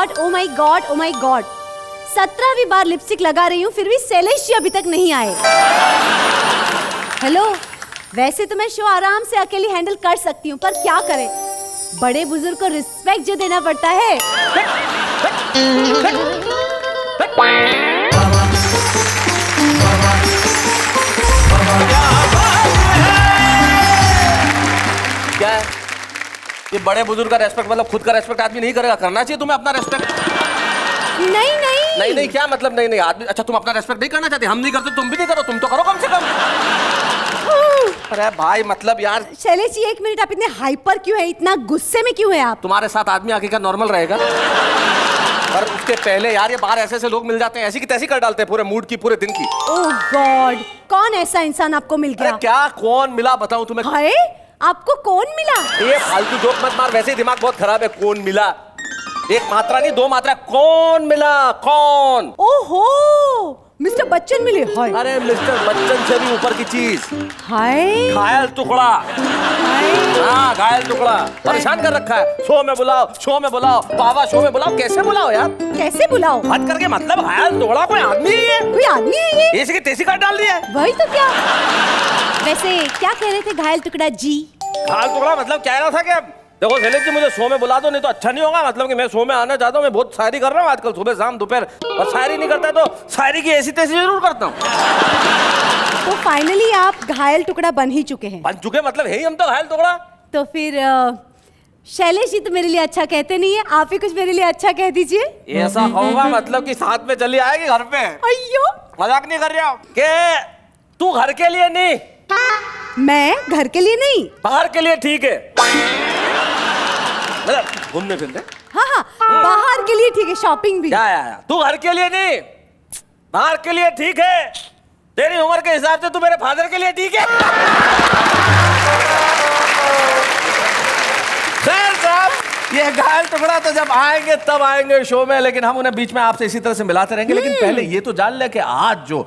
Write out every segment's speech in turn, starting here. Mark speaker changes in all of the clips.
Speaker 1: God, ओ माई God, ओ माई God, 17वीं बार lipstick लगा रही हूँ फिर भी शैलेश जी अभी तक नहीं आए। हेलो, वैसे तो मैं शो आराम से अकेली हैंडल कर सकती हूँ, पर क्या करें, बड़े बुजुर्ग को रिस्पेक्ट जो देना पड़ता है।
Speaker 2: क्या है ये बड़े बुजुर्ग का रेस्पेक्ट मतलब खुद का रेस्पेक्ट आदमी नहीं करेगा? करना चाहिए तुम्हें अपना रेस्पेक्ट।
Speaker 1: नहीं नहीं
Speaker 2: नहीं नहीं क्या मतलब नहीं नहीं आदमी? अच्छा तुम अपना रेस्पेक्ट नहीं करना चाहते? हम नहीं करते, तुम भी नहीं करो, तुम तो करो कम से कम। अरे भाई मतलब यार।
Speaker 1: शैलेश जी 1 मिनट, आप इतने हाइपर क्यों है, इतना गुस्से में क्यों है आप?
Speaker 2: तुम्हारे साथ आदमी आगे का नॉर्मल रहेगा, पर उसके पहले यार ये बाहर ऐसे ऐसे लोग मिल जाते हैं, ऐसी की तैसी कर डालते हैं पूरे मूड की, पूरे दिन की।
Speaker 1: ओह गॉड, कौन ऐसा इंसान आपको मिल गया?
Speaker 2: क्या कौन मिला बताऊं तुम्हें?
Speaker 1: हाय, आपको कौन मिला?
Speaker 2: ये फालतू जोक मत मार, वैसे ही दिमाग बहुत खराब है। कौन मिला, एक मात्रा नहीं 2 मात्रा, कौन मिला कौन?
Speaker 1: ओहो, मिस्टर बच्चन मिले। हाय,
Speaker 2: अरे मिस्टर बच्चन से भी ऊपर की चीज।
Speaker 1: हाय,
Speaker 2: घायल टुकड़ा। हाँ घायल टुकड़ा, परेशान कर रखा है। शो में बुलाओ, शो में बुलाओ, बाबा शो में बुलाओ। कैसे बुलाओ यार?
Speaker 1: कैसे बुलाओ?
Speaker 2: हद करके मतलब घायल टुकड़ा कोई आदमी है?
Speaker 1: कोई आदमी है ये?
Speaker 2: ऐसी की तैसी काट डाल दिया है।
Speaker 1: वही तो क्या। वैसे क्या कह रहे थे घायल टुकड़ा जी?
Speaker 2: घायल टुकड़ा मतलब कह रहा था कि देखो शैलेश जी मुझे शो में बुला दो, नहीं तो अच्छा नहीं होगा। मतलब कि मैं शो में आना चाहता हूँ, मैं बहुत शायरी कर रहा हूँ आजकल, सुबह शाम दोपहर, और शायरी नहीं करता तो शायरी की ऐसी तैसी जरूर करता हूँ।
Speaker 1: तो फाइनली आप घायल टुकड़ा बन ही चुके हैं।
Speaker 2: बन चुके मतलब है ही हम तो घायल टुकड़ा।
Speaker 1: तो फिर शैलेश जी तो मेरे लिए अच्छा कहते नहीं है, आप ही कुछ मेरे लिए अच्छा कह दीजिए।
Speaker 2: ऐसा होगा मतलब कि साथ में चली आएगी घर पे?
Speaker 1: अయ్यो,
Speaker 2: मजाक नहीं कर रहा हूँ कि तू घर के लिए नहीं,
Speaker 1: मैं घर के लिए नहीं,
Speaker 2: बाहर के लिए ठीक है, मतलब घूमने फिरने।
Speaker 1: हाँ हाँ, बाहर के लिए ठीक है, शॉपिंग भी।
Speaker 2: क्या तू घर के लिए नहीं, बाहर के लिए ठीक है, तेरी उम्र के हिसाब से तू मेरे फादर के लिए ठीक है। खैर साहब, ये घायल टुकड़ा तो जब आएंगे तब आएंगे शो में, लेकिन हम उन्हें बीच में आपसे इसी तरह से मिलाते रहेंगे। लेकिन पहले ये तो जान ले कि आज जो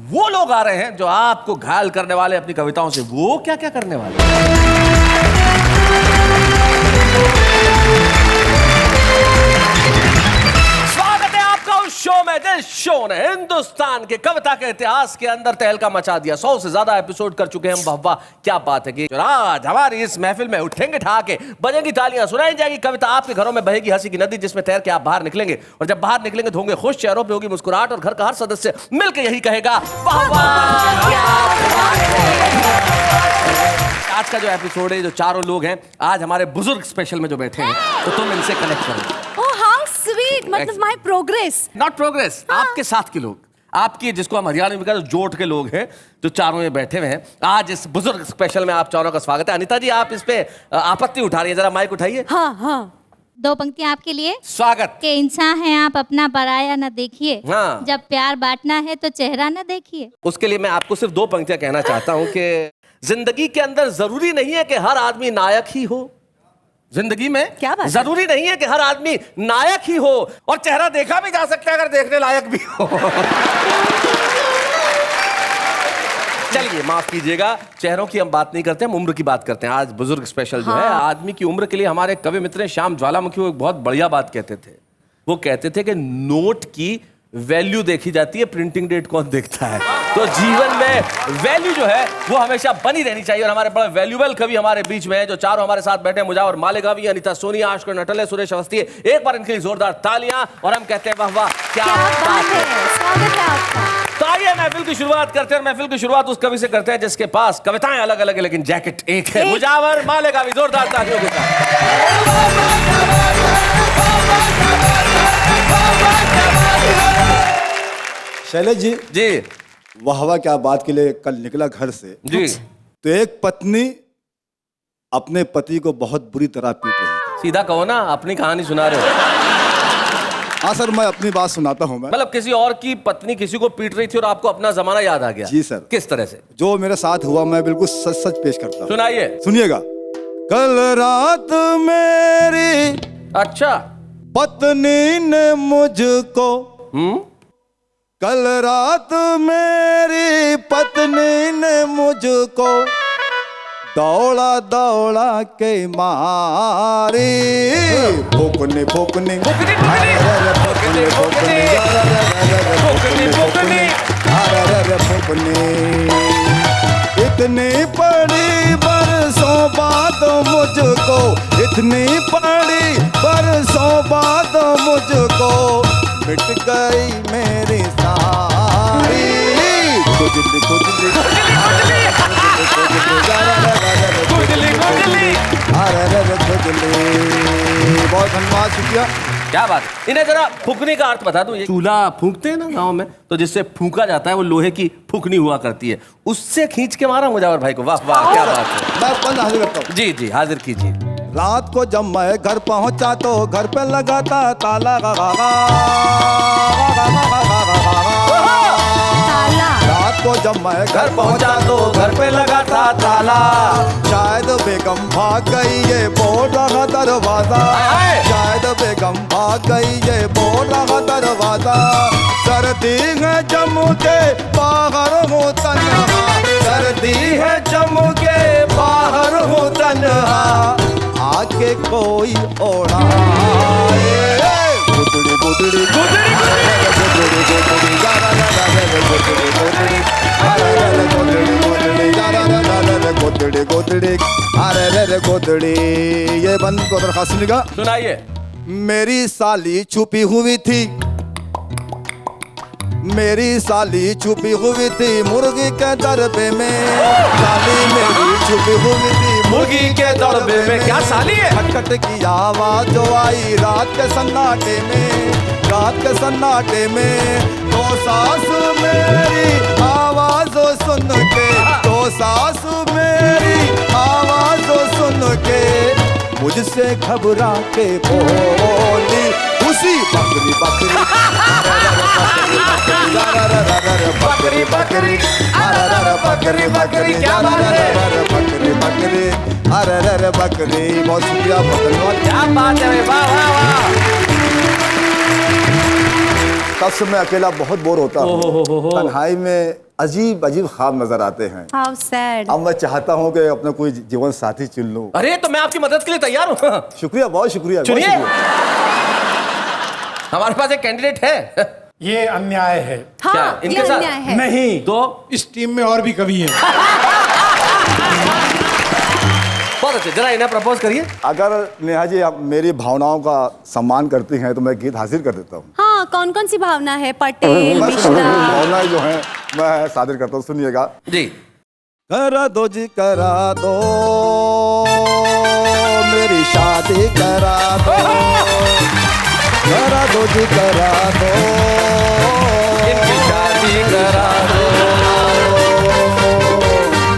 Speaker 2: वो लोग आ रहे हैं जो आपको घायल करने वाले अपनी कविताओं से, वो क्या क्या करने वाले। स्वागत है आपका उस शो में जिस शो ने हिंदुस्तान के कविता के इतिहास के अंदर तहलका मचा दिया। 100 से ज्यादा एपिसोड कर चुके हैं हम। वाह क्या बात है कि आज हमारी इस महफिल में उठेंगे ठाके, बजेंगी तालियां, सुनाई जाएगी कविता, आपके घरों में बहेगी हंसी की नदी जिसमें तैर के आप बाहर निकलेंगे, और जब बाहर निकलेंगे तो होंगे खुश, चेहरों पे होगी मुस्कुराहट, और घर का हर सदस्य मिलकर यही कहेगा वाह वाह क्या बात है। आज का जो एपिसोड है, जो चारों लोग हैं आज हमारे बुजुर्ग स्पेशल में जो बैठे हैं, तो तुम इनसे कनेक्ट करो।
Speaker 1: ओह हाउ स्वीट, मतलब माय प्रोग्रेस।
Speaker 2: नॉट प्रोग्रेस, आपके साथ के लोग, आपकी जिसको हम हरियाणा में कहते हैं जोट के लोग हैं, जो चारों ये बैठे हुए हैं। आज इस बुजुर्ग स्पेशल में आप चारों का स्वागत है। अनिता जी आप इस पे आपत्ति उठा रही है, जरा माइक उठाइए।
Speaker 1: हाँ हाँ,
Speaker 3: 2 पंक्तियां आपके लिए।
Speaker 2: स्वागत।
Speaker 3: के इंसान है आप अपना पराया न देखिए,
Speaker 2: हाँ।
Speaker 3: जब प्यार बांटना है तो चेहरा न देखिए।
Speaker 2: उसके लिए मैं आपको सिर्फ 2 पंक्तियां कहना चाहता हूं कि जिंदगी के अंदर जरूरी नहीं है कि हर आदमी नायक ही हो। जिंदगी में
Speaker 1: क्या बात है?
Speaker 2: जरूरी नहीं है कि हर आदमी नायक ही हो, और चेहरा देखा भी जा सकता है अगर देखने लायक भी हो। चलिए माफ कीजिएगा, चेहरों की हम बात नहीं करते, हम उम्र की बात करते हैं। आज बुजुर्ग स्पेशल जो है आदमी की उम्र के लिए हमारे कवि मित्र श्याम ज्वालामुखी वो एक बहुत बढ़िया बात कहते थे। वो कहते थे कि नोट की वैल्यू देखी जाती है, प्रिंटिंग डेट कौन देखता है। तो जीवन में वैल्यू जो है वो हमेशा बनी रहनी चाहिए, और हमारे बड़े वैल्यूबल कवि हमारे बीच में है जो चारों हमारे साथ बैठे हैं। मुजावर मालेगावी, अनिता सोनी, आशकर नटले, सुरेश अवस्थी। एक बार इनके लिए जोरदार तालियां, और हम कहते हैं वाह वाह क्या बात है।
Speaker 1: स्वागत है आपका।
Speaker 2: तो आइए महफिल की शुरुआत करते हैं। महफिल की शुरुआत उस कवि से करते हैं जिसके पास कविताएं अलग अलग है लेकिन जैकेट एक है। मुजावर मालेगावी, जोरदार तालियों के साथ।
Speaker 4: शैलेश जी
Speaker 2: जी
Speaker 4: वाह वाह क्या बात के लिए कल निकला घर से,
Speaker 2: जी
Speaker 4: तो एक पत्नी अपने पति को बहुत बुरी तरह पीट रही थी।
Speaker 2: सीधा कहो ना, अपनी कहानी सुना रहे हो।
Speaker 4: हाँ सर, मैं अपनी बात सुनाता हूँ। मैं
Speaker 2: मतलब किसी और की पत्नी किसी को पीट रही थी और आपको अपना जमाना याद आ गया।
Speaker 4: जी सर।
Speaker 2: किस तरह से?
Speaker 4: जो मेरे साथ हुआ मैं बिल्कुल सच सच पेश करता हूँ,
Speaker 2: सुनाइए।
Speaker 4: सुनिएगा। कल रात मेरी
Speaker 2: अच्छा।
Speaker 4: पत्नी ने मुझको, कल रात मेरी पत्नी ने मुझको दौड़ा दौड़ा के मारी फुकनी फुकनी
Speaker 2: फुकनी,
Speaker 4: फुकनी फुकनी
Speaker 2: फुकनी।
Speaker 4: फुकनी इतनी पड़ी बरसों बाद मुझको, इतनी पड़ी बरसों बाद मुझको, मिट गई मेरी सारी खुजली खुजली बहुत धन्यवाद, शुक्रिया।
Speaker 2: क्या बात है। इन्हें जरा फूकने का अर्थ बता दूं। ये चूल्हा फूकते हैं ना गांव में, तो जिससे फूका जाता है वो लोहे की फूकनी हुआ करती है, उससे खींच के मारा मुजावर भाई को। वाह वाह, क्या बात है।
Speaker 4: मैं पंद हाजिर करता हूँ।
Speaker 2: जी जी, हाजिर कीजिए।
Speaker 4: रात को जब मैं घर पहुंचा तो घर पे लगाता ताला,
Speaker 1: ताला।
Speaker 4: रात को जब मैं घर पहुंचा तो घर पे लगाता ताला, शायद बेगम भाग गई ये बोल रहा दरवाजा, शायद बेगम भाग गई ये बोल रहा दरवाजा, सर्दी है जम्मू के बाहर हूँ तन्हा, सर्दी है जम्मू के बाहर हूँ तन्हा, आके कोई ओढ़ाए गुदड़ी गुदड़ी गुदड़ी गुदड़ी गुदड़ी अरे गुदड़ी। ये बंद को दरखास्त सुनिएगा।
Speaker 2: सुनाइए।
Speaker 4: मेरी साली छुपी हुई थी, मेरी साली छुपी हुई थी मुर्गी के दरबे में, साली मेरी छुपी हुई थी
Speaker 2: मुर्गी के दरबे में। क्या साली है?
Speaker 4: खटखट की आवाज जो आई रात के सन्नाटे में, रात के सन्नाटे में, तो सासू मेरी आवाज सुन के, तो सासू मेरी आवाज सुन के, मुझसे घबरा के बोली उसी बकरी बकरी बकरी बकरी बकरी बकरी, क्या बात है। बकरी बकरी अरे बकरी। बहुत शुक्रिया, बहुत धन्यवाद।
Speaker 2: क्या बात है, वाह वाह वाह।
Speaker 4: तब से मैं अकेला बहुत बोर होता हूँ, तन्हाई में अजीब अजीब ख्वाब नजर आते हैं।
Speaker 1: How sad.
Speaker 4: अब मैं चाहता हूँ कि अपना कोई जीवन साथी चुन लूं।
Speaker 2: अरे तो मैं आपकी मदद के लिए तैयार हूँ।
Speaker 4: शुक्रिया, बहुत शुक्रिया। बहुत
Speaker 2: चुनिए।
Speaker 4: शुक्रिया।
Speaker 2: हमारे पास एक कैंडिडेट है।
Speaker 5: ये अन्याय है।
Speaker 1: हाँ,
Speaker 2: क्या?
Speaker 1: ये
Speaker 2: इनके साथ?
Speaker 1: अन्याय है।
Speaker 5: नहीं,
Speaker 2: तो
Speaker 5: इस टीम में और भी कवि हैं।
Speaker 2: बहुत अच्छे, जरा इन्हें प्रपोज करिए।
Speaker 4: अगर नेहा जी आप मेरी भावनाओं का सम्मान करती हैं तो मैं गीत हासिल कर देता हूँ।
Speaker 1: हाँ, कौन कौन सी भावना है? पटेल,
Speaker 4: मैं
Speaker 1: मिश्रा।
Speaker 4: भावनाएं जो हैं मैं सादर करता हूँ, सुनिएगा।
Speaker 2: जी।
Speaker 4: करा दो जी करा दो, मेरी शादी करा दो, करा दो जी करा दो,
Speaker 2: इनकी शादी करा दो।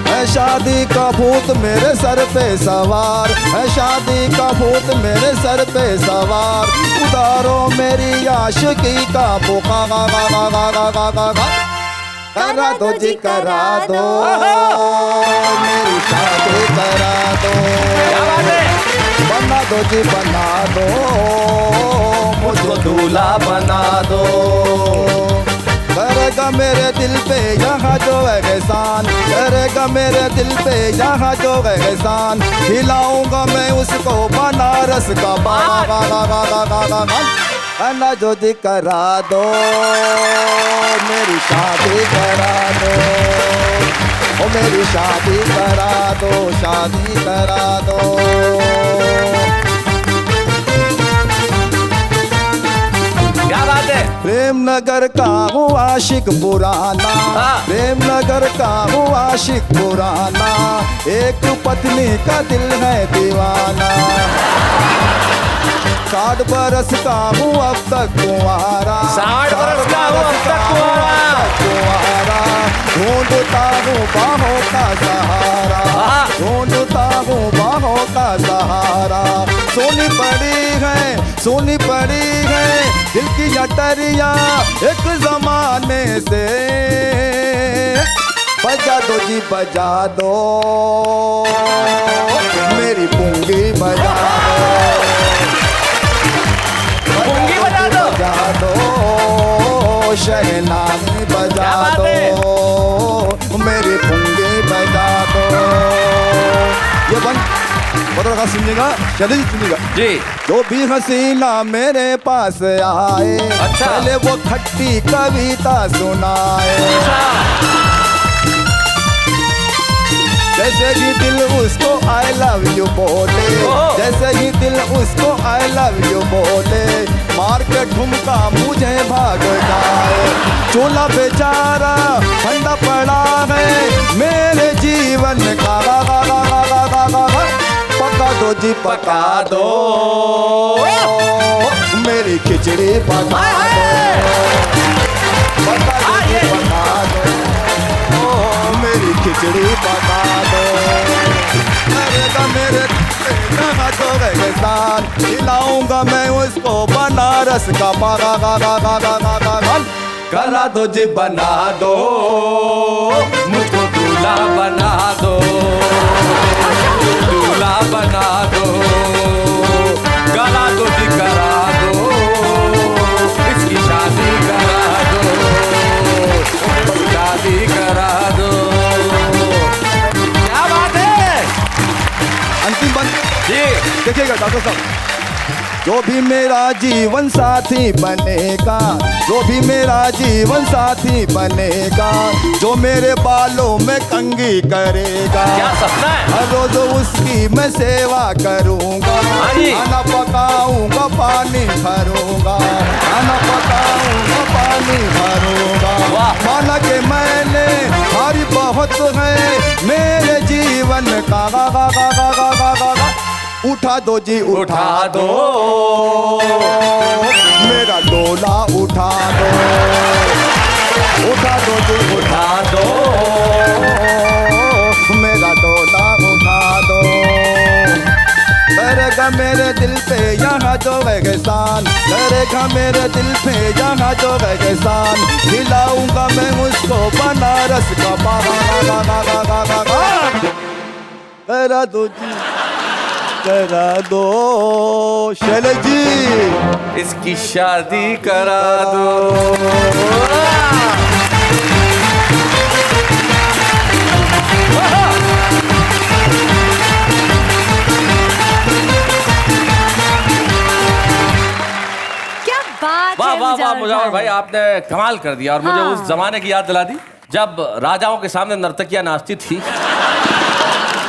Speaker 4: है शादी का भूत मेरे सर पे सवार, है शादी का भूत मेरे सर पे सवार, उतारो मेरी आशिकी का बुखा, करा दो जी करा दो, मेरी शादी करा दो, बना दो जी बना दो, मुझको दूल्हा बना दो, करेगा मेरे दिल पे यहाँ जो एहसान, करेगा मेरे दिल पे यहाँ जो एहसान, खिलाऊंगा मैं उसको बनारस का बना जो जी करा दो, मेरी शादी करा दो, ओ मेरी शादी करा दो, शादी करा दो।
Speaker 2: क्या बात है।
Speaker 4: प्रेम नगर का हूँ आशिक पुराना, प्रेम नगर का हूँ आशिक पुराना, एक पत्नी का दिल है दीवाना, 60 बरस का हूँ अब तक कुंवारा,
Speaker 2: 60 बरस का हूँ अब तक
Speaker 4: कुंवारा, ढूंढता हूँ बाहों का सहारा, ढूंढता हूँ बाहों का सहारा, सोनी पड़ी है दिल की अटरिया एक जमाने से, बजा दो जी बजा दो, मेरी पुंगी बजा दो, बजा दो शहनाई बजा दो, मेरी पुंगी बजा दो, ये बंद पता लगा, सुनिएगा चलिए सुनिएगा।
Speaker 2: जी
Speaker 4: जो भी हसीना मेरे पास आए,
Speaker 2: अच्छा।
Speaker 4: पहले वो खट्टी कविता सुनाए। जैसे ही दिल उसको आई लव यू बोले, जैसे ही दिल उसको आई लव यू बोले, मार के ठुमका मुझे भाग जाए। चूल्हा बेचारा ठंडा पड़ा है मेरे जीवन का, पका दो जी पका दो, मेरी खिचड़ी पका दो, पका दो जी पका दो, मेरी खिचड़ी पका दो। मेरे हाथों के साथ खिलाऊंगा मैं उसको बनारस का पागा, करा दो जी बना दो,
Speaker 2: मुझको दूल्हा बना दो, दूल्हा बना दो, गला दो जी करा दो, इसकी शादी करा दो, शादी करा दो। क्या बात है।
Speaker 4: अंतिम बंद
Speaker 2: जी
Speaker 4: देखिएगा डॉक्टर साहब। जो भी मेरा जीवन साथी बनेगा, जो भी मेरा जीवन साथी बनेगा, जो मेरे बालों में कंघी करेगा,
Speaker 2: क्या सपना है।
Speaker 4: हर रोज उसकी मैं सेवा करूंगा,
Speaker 2: हाँ जी।
Speaker 4: खाना पकाऊंगा पानी भरूंगा, खाना पकाऊंगा पानी भरूंगा।
Speaker 2: वाह।
Speaker 4: माना कि मैंने हरी बहुत है मेरे जीवन का, उठा दो जी उठा दो, मेरा डोला उठा दो, उठा दो जी उठा दो, मेरा डोला उठा दो। करेगा मेरे दिल पे यहाँ जो एहसान, करेगा मेरे दिल पे यहाँ जो एहसान, खिलाऊंगा मैं उसको बनारस का पागा, करा दो जी करा दो शैलेश जी,
Speaker 2: इसकी शादी करा दो।
Speaker 1: क्या बात
Speaker 2: वाह
Speaker 1: है
Speaker 2: वाह वाह
Speaker 1: मुजावर
Speaker 2: मुजावर भाई, आपने कमाल कर दिया और मुझे
Speaker 1: हाँ।
Speaker 2: उस जमाने की याद दिला दी जब राजाओं के सामने नर्तकियां नाचती थी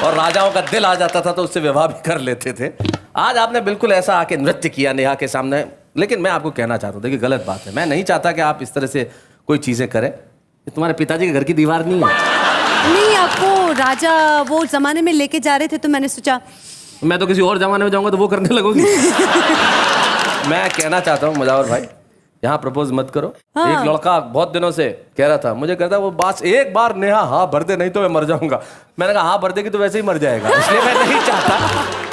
Speaker 2: और राजाओं का दिल आ जाता था तो उससे विवाह भी कर लेते थे। आज आपने बिल्कुल ऐसा आके नृत्य किया नेहा के सामने, लेकिन मैं आपको कहना चाहता हूँ, देखिए गलत बात है, मैं नहीं चाहता कि आप इस तरह से कोई चीजें करें। ये तुम्हारे पिताजी के घर की दीवार नहीं है।
Speaker 1: नहीं, आपको राजा वो जमाने में लेके जा रहे थे तो मैंने सोचा
Speaker 2: मैं तो किसी और जमाने में जाऊंगा तो वो करने लगोगी। मैं कहना चाहता हूँ मुजावर भाई, यहाँ प्रपोज मत करो।
Speaker 1: हाँ।
Speaker 2: एक लड़का बहुत दिनों से कह रहा था, मुझे कहता वो बस एक बार नेहा हाँ भर दे नहीं तो मैं मर जाऊंगा। मैंने कहा हाँ भर देगी तो वैसे ही मर जाएगा, इसलिए मैं नहीं चाहता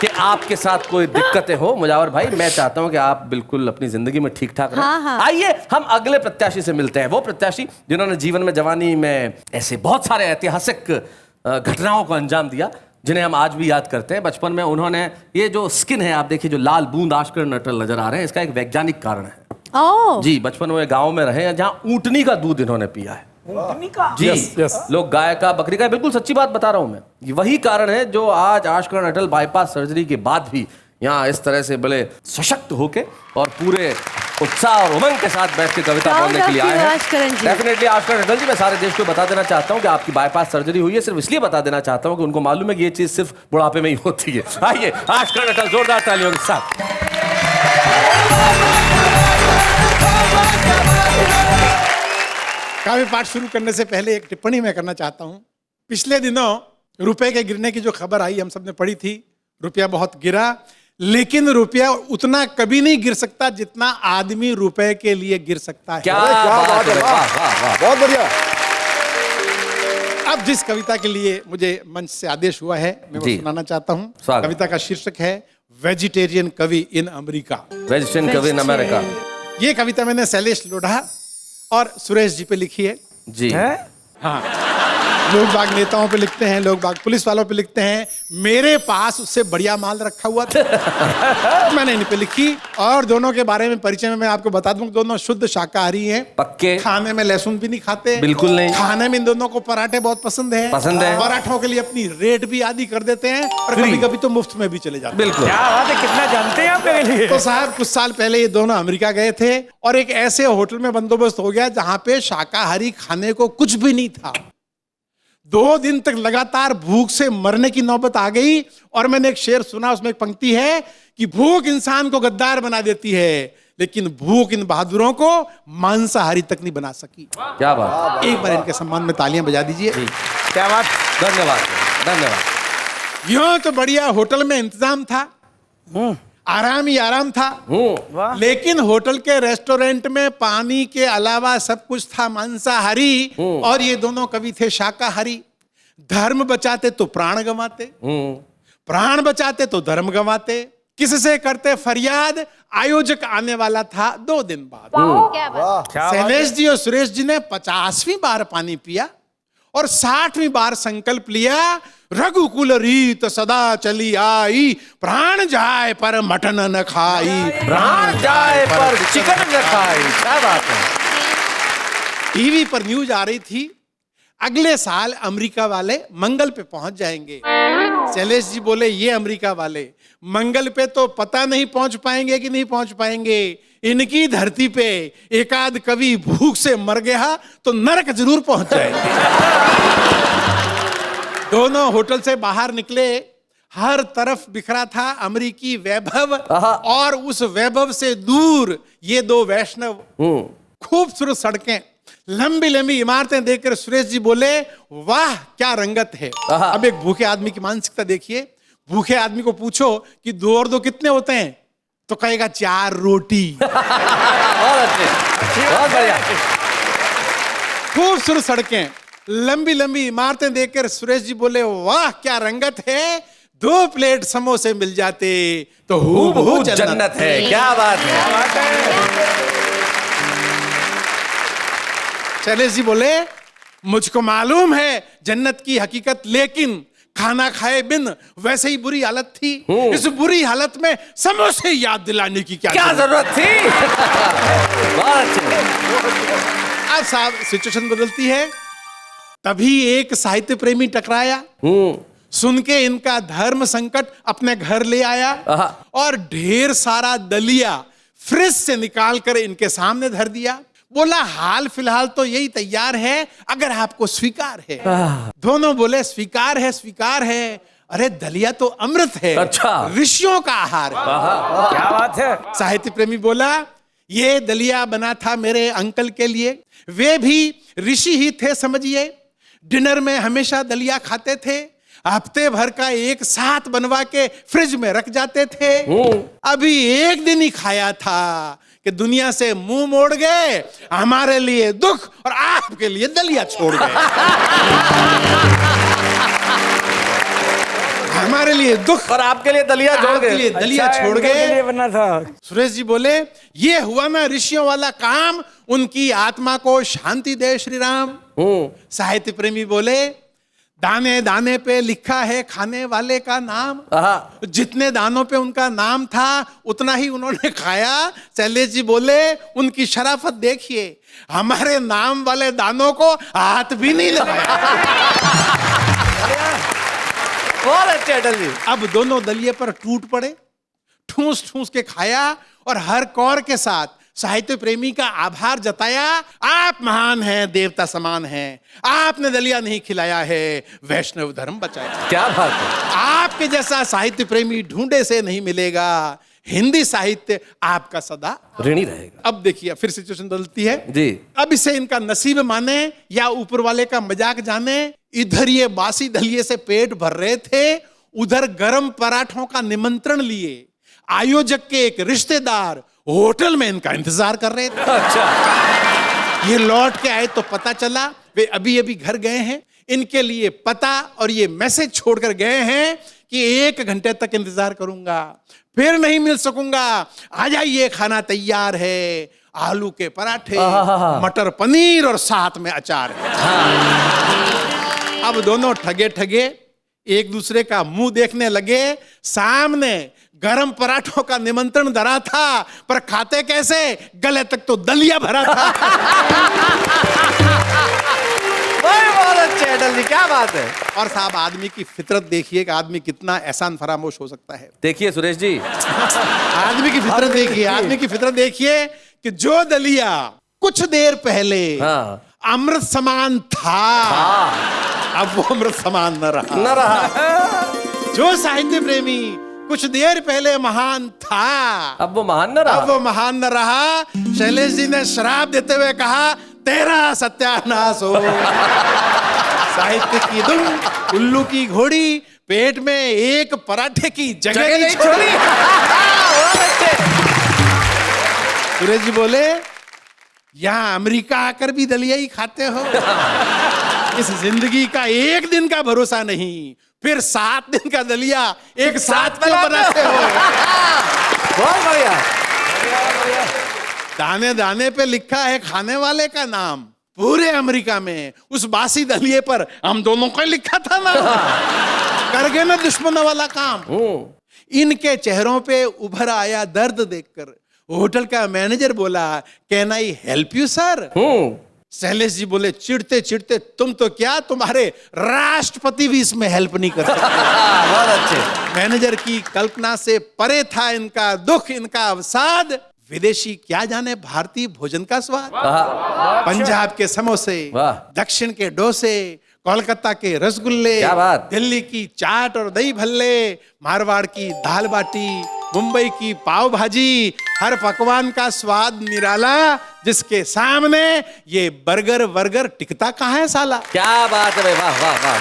Speaker 2: कि आपके साथ कोई दिक्कतें हो मुजावर भाई। मैं चाहता हूँ कि आप बिल्कुल अपनी जिंदगी में ठीक ठाक रहें।
Speaker 1: हाँ, हाँ।
Speaker 2: आइए हम अगले प्रत्याशी से मिलते हैं, वो प्रत्याशी जिन्होंने जीवन में जवानी में ऐसे बहुत सारे ऐतिहासिक घटनाओं को अंजाम दिया जिन्हें हम आज भी याद करते हैं। बचपन में उन्होंने ये जो स्किन है आप देखिए, जो लाल बूंद आश्कर नटल नजर आ रहे हैं, इसका एक वैज्ञानिक कारण है।
Speaker 1: ओह
Speaker 2: जी, बचपन में गांव में रहे हैं जहां ऊंटनी का दूध इन्होंने पिया है। ऊंटनी का? जी
Speaker 5: Yes.
Speaker 2: लोग गाय का बकरी का, बिल्कुल सच्ची बात बता रहा हूं मैं। ये वही कारण है जो आज आश्कर अटल बाईपास सर्जरी के बाद भी यहाँ इस तरह से बड़े सशक्त होके और पूरे उत्साह और उमंग के साथ बैठ के कविता
Speaker 1: Proud
Speaker 2: बोलने के लिए
Speaker 1: of
Speaker 2: आए
Speaker 1: you,
Speaker 2: हैं।
Speaker 1: आश्करण जी।
Speaker 2: डेफिनेटली आश्कर अटल जी, मैं सारे देश को बता देना चाहता हूँ कि आपकी बाईपास सर्जरी हुई है, सिर्फ इसलिए बता देना चाहता हूँ कि उनको मालूम है कि ये चीज सिर्फ बुढ़ापे में ही होती है। आइए आश्कर अटल, जोरदार तालियों के साथ।
Speaker 5: काव्य पाठ शुरू करने से पहले एक टिप्पणी मैं करना चाहता हूँ। पिछले दिनों रुपए के गिरने की जो खबर आई हम सबने पढ़ी थी, रुपया बहुत गिरा, लेकिन रुपया उतना कभी नहीं गिर सकता जितना आदमी रुपए के लिए गिर सकता है।
Speaker 2: क्या
Speaker 4: क्या
Speaker 2: बात है,
Speaker 4: वाह,
Speaker 2: वाह वाह वाह।
Speaker 4: बहुत बढ़िया।
Speaker 5: अब जिस कविता के लिए मुझे मंच से आदेश हुआ है मैं वो
Speaker 2: जी।
Speaker 5: सुनाना चाहता हूँ।
Speaker 2: स्वागत।
Speaker 5: कविता का शीर्षक है वेजिटेरियन कवि इन अमेरिका।
Speaker 2: वेजिटेरियन कवि इन अमेरिका।
Speaker 5: ये कविता मैंने शैलेश लोढ़ा और सुरेश जी पे लिखी है।
Speaker 2: जी
Speaker 5: हाँ, लोग बाग नेताओं पे लिखते हैं, लोग बाग पुलिस वालों पे लिखते हैं, मेरे पास उससे बढ़िया माल रखा हुआ था। मैंने इन पे लिखी। और दोनों के बारे में परिचय में मैं आपको बता दूं, दोनों शुद्ध शाकाहारी हैं।
Speaker 2: पक्के।
Speaker 5: खाने में लहसुन भी नहीं खाते,
Speaker 2: बिल्कुल नहीं।
Speaker 5: खाने में इन दोनों को पराठे बहुत पसंद है। पराठों के लिए अपनी रेट भी आदि कर देते हैं और कभी कभी तो मुफ्त में भी चले जाते हैं।
Speaker 2: बिल्कुल।
Speaker 6: क्या बात है, कितना जानते हैं आप मेरे लिए।
Speaker 5: तो साहब कुछ साल पहले ये दोनों अमेरिका गए थे और एक ऐसे होटल में बंदोबस्त हो गया जहां पे शाकाहारी खाने को कुछ भी नहीं था। 2 दिन तक लगातार भूख से मरने की नौबत आ गई। और मैंने एक शेर सुना, उसमें एक पंक्ति है कि भूख इंसान को गद्दार बना देती है, लेकिन भूख इन बहादुरों को मांसाहारी तक नहीं बना सकी।
Speaker 2: क्या बात।
Speaker 5: एक बार इनके सम्मान में तालियां बजा दीजिए।
Speaker 6: क्या बात।
Speaker 2: धन्यवाद धन्यवाद।
Speaker 5: यूं तो बढ़िया होटल में इंतजाम था, आराम ही आराम था।
Speaker 6: वाह।
Speaker 5: लेकिन होटल के रेस्टोरेंट में पानी के अलावा सब कुछ था मांसाहारी और ये दोनों कवि थे शाकाहारी। धर्म बचाते तो प्राण गंवाते, प्राण बचाते तो धर्म गंवाते। किससे करते फरियाद, आयोजक आने वाला था 2 दिन बाद।
Speaker 3: क्या बात।
Speaker 5: शैलेश जी और सुरेश जी ने 50वीं बार पानी पिया और 60वीं बार संकल्प लिया, रघुकुल रीत सदा चली आई, प्राण जाए पर मटन न खाई,
Speaker 2: प्राण जाए पर चिकन न खाई। क्या बात है।
Speaker 5: टीवी पर न्यूज आ रही थी, अगले साल अमेरिका वाले मंगल पे पहुंच जाएंगे। शैलेश जी बोले, ये अमेरिका वाले मंगल पे तो पता नहीं पहुंच पाएंगे कि नहीं पहुंच पाएंगे, इनकी धरती पे एकाध कवि भूख से मर गया तो नरक जरूर पहुंच जाएंगे। दोनों होटल से बाहर निकले, हर तरफ बिखरा था अमेरिकी वैभव और उस वैभव से दूर ये 2 वैष्णव। खूबसूरत सड़कें, लंबी लंबी इमारतें देखकर सुरेश जी बोले, वाह क्या रंगत है। अब एक भूखे आदमी की मानसिकता देखिए। भूखे आदमी को पूछो कि 2 और 2 कितने होते हैं, तो कहेगा 4 रोटी।
Speaker 2: बहुत अच्छे, बहुत बढ़िया।
Speaker 5: खूबसूरत सड़कें, लंबी लंबी इमारतें देखकर सुरेश जी बोले, वाह क्या रंगत है, 2 प्लेट समोसे मिल जाते तो हूबहू
Speaker 2: जन्नत है। क्या बात है।
Speaker 5: शैलेश जी बोले, मुझको मालूम है जन्नत की हकीकत, लेकिन खाना खाए बिन वैसे ही बुरी हालत थी। इस बुरी हालत में समोसे याद दिलाने की क्या
Speaker 2: जरूरत थी। बहुत अच्छे।
Speaker 5: आज साहब सिचुएशन बदलती है। तभी एक साहित्य प्रेमी टकराया, सुन के इनका धर्म संकट अपने घर ले आया और ढेर सारा दलिया फ्रिज से निकाल कर इनके सामने धर दिया। बोला, हाल फिलहाल तो यही तैयार है, अगर आपको स्वीकार है। दोनों बोले, स्वीकार है स्वीकार है। अरे दलिया तो अमृत है,
Speaker 2: अच्छा,
Speaker 5: ऋषियों का आहार है।
Speaker 6: क्या बात है।
Speaker 5: साहित्य प्रेमी बोला, ये दलिया बना था मेरे अंकल के लिए, वे भी ऋषि ही थे समझिए। डिनर में हमेशा दलिया खाते थे, हफ्ते भर का एक साथ बनवा के फ्रिज में रख जाते थे। अभी एक दिन ही खाया था कि दुनिया से मुंह मोड़ गए, हमारे लिए दुख और आपके लिए दलिया छोड़ गए। हमारे लिए दुख
Speaker 2: और आपके लिए दलिया छोड़
Speaker 5: आपके लिए
Speaker 2: गए।
Speaker 5: दलिया
Speaker 6: अच्छा,
Speaker 5: छोड़
Speaker 6: इनके
Speaker 5: गए।
Speaker 6: लिए बना था।
Speaker 5: सुरेश जी बोले, ये हुआ ना ऋषियों वाला काम, उनकी आत्मा को शांति दे श्री राम। साहित्य प्रेमी बोले, दाने दाने पे लिखा है खाने वाले का नाम, जितने दानों पे उनका नाम था उतना ही उन्होंने खाया। शैलेश जी बोले, उनकी शराफत देखिए, हमारे नाम वाले दानों को हाथ भी नहीं लगाया।
Speaker 2: बहुत अच्छे अटल जी।
Speaker 5: अब दोनों दलिये पर टूट पड़े, ठूस ठूस के खाया और हर कौर के साथ साहित्य प्रेमी का आभार जताया। आप महान हैं, देवता समान हैं, आपने दलिया नहीं खिलाया है, वैष्णव धर्म बचाया।
Speaker 2: क्या बात है।
Speaker 5: आपके जैसा साहित्य प्रेमी ढूंढे से नहीं मिलेगा, हिंदी साहित्य आपका सदा
Speaker 2: ऋणी रहेगा।
Speaker 5: अब देखिए फिर सिचुएशन बदलती है
Speaker 2: जी।
Speaker 5: अब इसे इनका नसीब माने या ऊपर वाले का मजाक जाने, इधर ये बासी दलिये से पेट भर रहे थे, उधर गरम पराठों का निमंत्रण लिए आयोजक के एक रिश्तेदार होटल में इनका इंतजार कर रहे थे।
Speaker 2: अच्छा।
Speaker 5: ये लौट के आए तो पता चला वे अभी अभी घर गए हैं। इनके लिए पता और ये मैसेज छोड़कर गए हैं कि 1 घंटे तक इंतजार करूंगा, फिर नहीं मिल सकूंगा, आ जाइए खाना तैयार है, आलू के पराठे, मटर पनीर और साथ में अचार है। अब दोनों ठगे ठगे एक दूसरे का मुंह देखने लगे। सामने गरम पराठों का निमंत्रण धरा था, पर खाते कैसे, गले तक तो दलिया भरा था।
Speaker 2: बहुत अच्छे अटल जी, क्या बात है।
Speaker 5: और साहब आदमी की फितरत देखिए कि आदमी कितना एहसान फरामोश हो सकता है।
Speaker 2: देखिए सुरेश जी,
Speaker 5: आदमी की फितरत देखिए, आदमी की फितरत देखिए कि जो दलिया कुछ देर पहले
Speaker 2: हाँ।
Speaker 5: अमृत समान था, अब वो अमृत समान न रहा। जो साहित्य प्रेमी कुछ देर पहले महान था,
Speaker 2: अब वो महान न रहा।
Speaker 5: अब वो महान न रहा। शैलेश जी ने श्राप देते हुए कहा, तेरा सत्यानाश हो। साहित्य की धुन, उल्लू की घोड़ी, पेट में एक पराठे की जगह नहीं छोड़ी। सुरेश जी बोले, यहाँ अमेरिका आकर भी दलिया ही खाते हो। इस जिंदगी का एक दिन का भरोसा नहीं, फिर 7 दिन का दलिया एक साथ क्यों बनाते हो।
Speaker 2: बहुत बढ़िया।
Speaker 5: दाने दाने पे लिखा है खाने वाले का नाम। पूरे अमेरिका में उस बासी दलिये पर हम दोनों का लिखा था ना। कर गए ना दुश्मनों वाला काम। इनके चेहरों पे उभर आया दर्द देखकर होटल का मैनेजर बोला, can I help you sir. Shailesh ji बोले, चिढ़ते चिढ़ते, तुम तो क्या, तुम्हारे राष्ट्रपति भी इसमें हेल्प नहीं कर सकते।
Speaker 2: बहुत अच्छे।
Speaker 5: मैनेजर की कल्पना से परे था इनका दुख, इनका अवसाद। विदेशी क्या जाने भारतीय भोजन का स्वाद। पंजाब के समोसे, दक्षिण के डोसे, कोलकाता के रसगुल्ले,
Speaker 2: क्या बात।
Speaker 5: दिल्ली की चाट और दही भल्ले, मारवाड़ की दाल बाटी, मुंबई की पाव भाजी, हर पकवान का स्वाद निराला, जिसके सामने ये बर्गर वर्गर टिकता कहाँ है साला।
Speaker 2: क्या बात है भाई, वाह वाह वाह।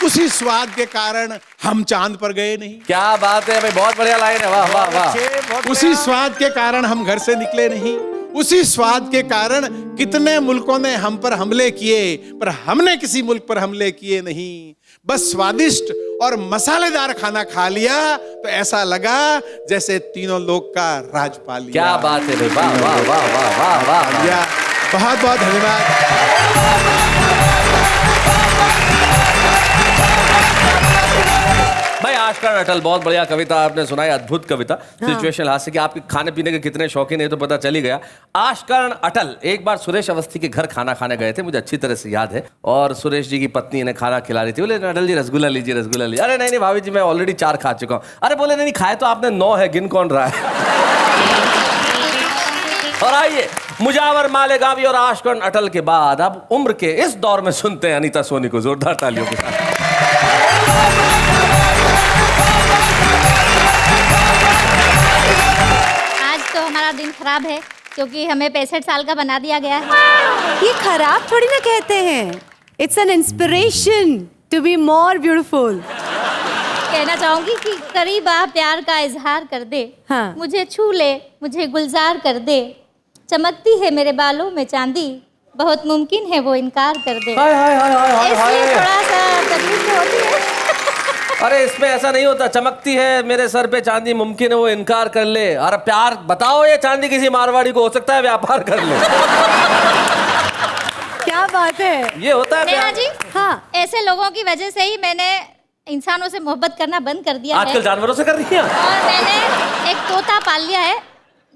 Speaker 5: उसी स्वाद के कारण हम चांद पर गए नहीं।
Speaker 2: क्या बात है भाई, बहुत बढ़िया लाइन है, वाह वाह वाह।
Speaker 5: उसी स्वाद के कारण हम घर से निकले नहीं। उसी स्वाद के कारण कितने मुल्कों ने हम पर हमले किए, पर हमने किसी मुल्क पर हमले किए नहीं। बस स्वादिष्ट और मसालेदार खाना खा लिया तो ऐसा लगा जैसे तीनों लोक का राज पा लिया।
Speaker 2: क्या बात है भाई, वाह वाह वाह वाह वाह वाह।
Speaker 5: बहुत बहुत धन्यवाद।
Speaker 2: भाई आशकर्ण अटल, बहुत बढ़िया कविता आपने सुनाई, अद्भुत कविता। सिचुएशन हास्य की, आपके खाने पीने के कितने शौकीन है तो पता चल ही गया। आशकर्ण अटल एक बार सुरेश अवस्थी के घर खाना खाने गए थे, मुझे अच्छी तरह से याद है। और सुरेश जी की पत्नी इन्हें खाना खिला रही थी। बोले अटल जी रसगुल्ला लीजिए, रसगुल्ला लीजिए। अरे नहीं भाभी जी, मैं ऑलरेडी 4 खा चुका हूँ। अरे बोले नहीं खाए तो आपने 9 है, गिन कौन रहा है। और आइए मुजावर मालेगावी और आशकर्ण अटल के बाद अब उम्र के इस दौर में सुनते हैं अनीता सोनी को जोरदार तालियों के साथ।
Speaker 3: तो हमारा दिन खराब है क्योंकि हमें 65 साल का बना दिया गया है।
Speaker 1: ये खराब थोड़ी ना कहते हैं, it's an inspiration to be more beautiful.
Speaker 3: कहना चाहूंगी कि करीब आ प्यार का इजहार कर दे,
Speaker 1: हाँ।
Speaker 3: मुझे छू ले, मुझे गुलजार कर दे, चमकती है मेरे बालों में चांदी, बहुत मुमकिन है वो इनकार कर दे। इसलिए थोड़ा सा तकलीफ होती है।
Speaker 2: अरे इसमें ऐसा नहीं होता, चमकती है मेरे सर पे चांदी, मुमकिन है वो इनकार कर ले। अरे प्यार बताओ, ये चांदी किसी मारवाड़ी को हो सकता है व्यापार कर ले।
Speaker 1: क्या बात है,
Speaker 2: ये होता है
Speaker 3: नेहा
Speaker 2: प्यार।
Speaker 3: जी,
Speaker 1: हाँ।
Speaker 3: ऐसे लोगों की वजह से ही मैंने इंसानों से मोहब्बत करना बंद कर दिया
Speaker 2: आजकल
Speaker 3: है।
Speaker 2: जानवरों से कर रही है।
Speaker 3: और मैंने एक तोता पाल लिया है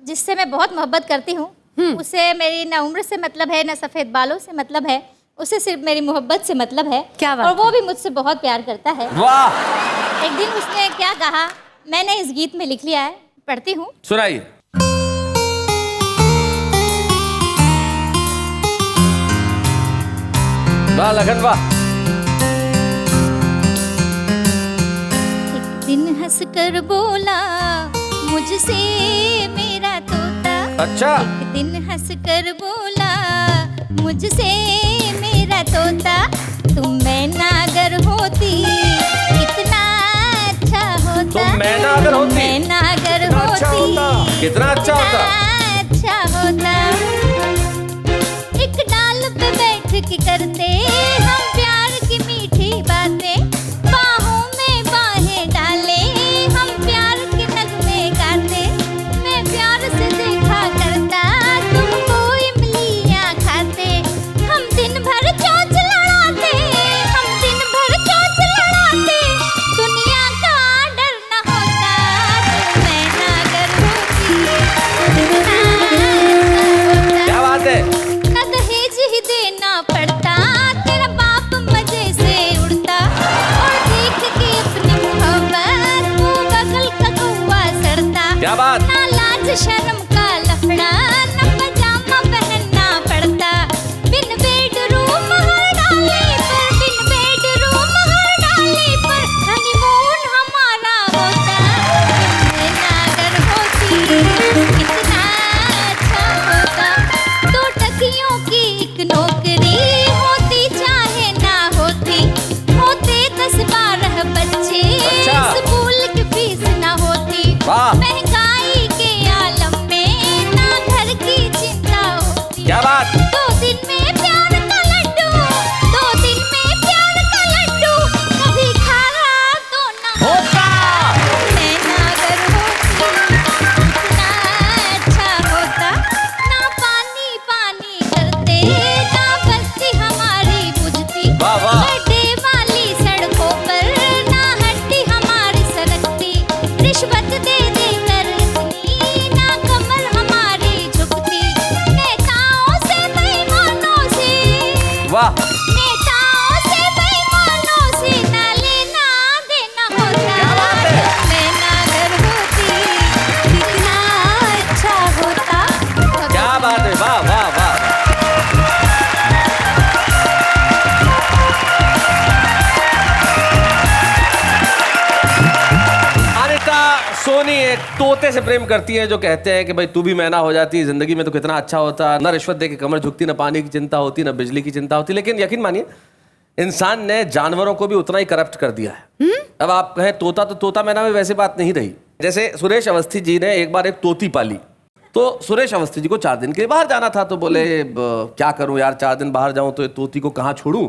Speaker 3: जिससे मैं बहुत मोहब्बत करती हूँ। उसे मेरी न उम्र से मतलब है, न सफेद बालों से मतलब है, उसे सिर्फ मेरी मोहब्बत से मतलब है।
Speaker 1: क्या बात
Speaker 3: और वो भी मुझसे बहुत प्यार करता है।
Speaker 2: वाह।
Speaker 3: एक दिन उसने क्या कहा मैंने इस गीत में लिख लिया है, पढ़ती हूँ।
Speaker 2: सुनाइए। वाह लगन वाह।
Speaker 3: एक दिन हंस कर बोला मुझसे मेरा तोता।
Speaker 2: अच्छा।
Speaker 3: एक दिन हंस कर बोला मुझसे मेरा तोता, तुम मैना अगर होती कितना अच्छा होता।
Speaker 2: तुम मैना अगर होती?
Speaker 3: मैना अगर होती
Speaker 2: कितना अच्छा होता।
Speaker 3: अच्छा होता। एक डाल पे बैठ के करते हम प्यार की मीठी बातें, बाहों में बाहें डाले हम प्यार के नगमे गाते। मैं प्यार से देखा करता तुमको इमलियां खाते, हम दिन भर चोंच लड़ाते। पड़ता, तेरा बाप मजे से उड़ता, और देख के अपनी मोहब्बत वो बगल का कौवा सड़ता।
Speaker 2: क्या बात?
Speaker 3: ना लाज शर्म का लफड़ा, ना पजामा पहनना पड़ता, बिन बेडरूम हर डाले पर, बिन बेडरूम हर डाले पर हनीमून हमारा होता। मैं नागर होती कितना अच्छा होता, दो टकियों की एक नौकरी होती चाहे ना होती, होते 10-12 बच्चे,
Speaker 2: अच्छा।
Speaker 3: स्कूल की फीस ना होती,
Speaker 2: वाह।
Speaker 3: महंगाई के आलम में ना घर की चिंता होती।
Speaker 2: क्या बात?
Speaker 3: 2 दिन में प्यार का लड्डू, 2 दिन में प्यार का लड्डू, कभी खाना तो ना
Speaker 2: होता।
Speaker 3: मैं नागर होती कितना अच्छा होता, ना पानी पानी करते, ना बत्ती हमारी बुझती,
Speaker 2: वाह, वाह।
Speaker 3: गड्ढे वाली सड़कों पर ना हड्डी हमारी सरकती, रिश्वत दे दे कर इतनी ना कमर हमारी झुकती, नेताओं से बेईमानों से,
Speaker 2: वाह।
Speaker 3: नेताओं से बेईमानों से ना लेना देना होता।
Speaker 2: क्या बात है?
Speaker 3: मैं नागर होती कितना अच्छा होता।
Speaker 2: क्या बात है, वाह वाह वाह। अनिता सोनी एक तोते से प्रेम करती है जो कहते हैं कि भाई तू भी मैना हो जाती, जिंदगी में तो कितना अच्छा होता, ना रिश्वत दे के कमर झुकती, ना पानी की चिंता होती, ना बिजली की चिंता होती। लेकिन यकीन मानिए इंसान ने जानवरों को भी उतना ही करप्ट कर दिया है। अब आप कहें तोता, तो तोता मैना में वैसे बात नहीं रही। जैसे सुरेश अवस्थी जी ने एक बार एक तोती पाली, तो सुरेश अवस्थी जी को 4 दिन के लिए बाहर जाना था, तो बोले क्या करूं यार, 4 दिन बाहर जाऊं तो ये तोती को कहाँ छोड़ूं,